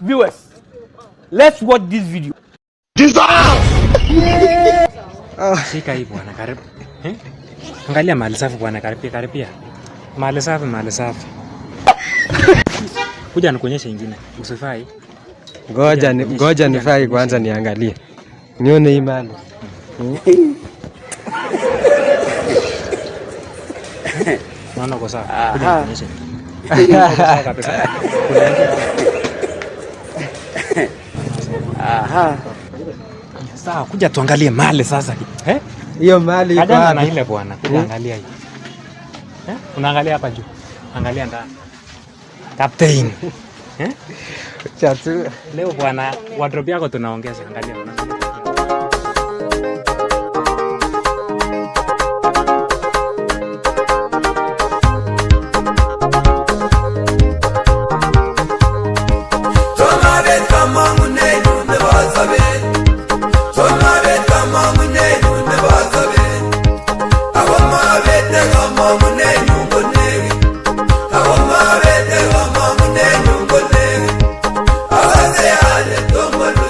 Viewers, let's watch this video. Shika hii bwana, karibu. Angalia mali safi bwana, karibia. Mali safi. Kuja nikuonyeshe ingine. Usifai. Ngoja nifai kwanza niangalie. Nione hii mali. Naona kwa sawa. Kuja nikuonyeshe. Kabisa. Sawa, kuja tuangalie mali sasa. Hiyo mali iko wapi? Na ile bwana, kuja angalia hii. Unaangalia hapa juu. Angalia ndani. Captain. Chatu. Leo bwana, wardrobe yako tunaongeza, angalia. Don't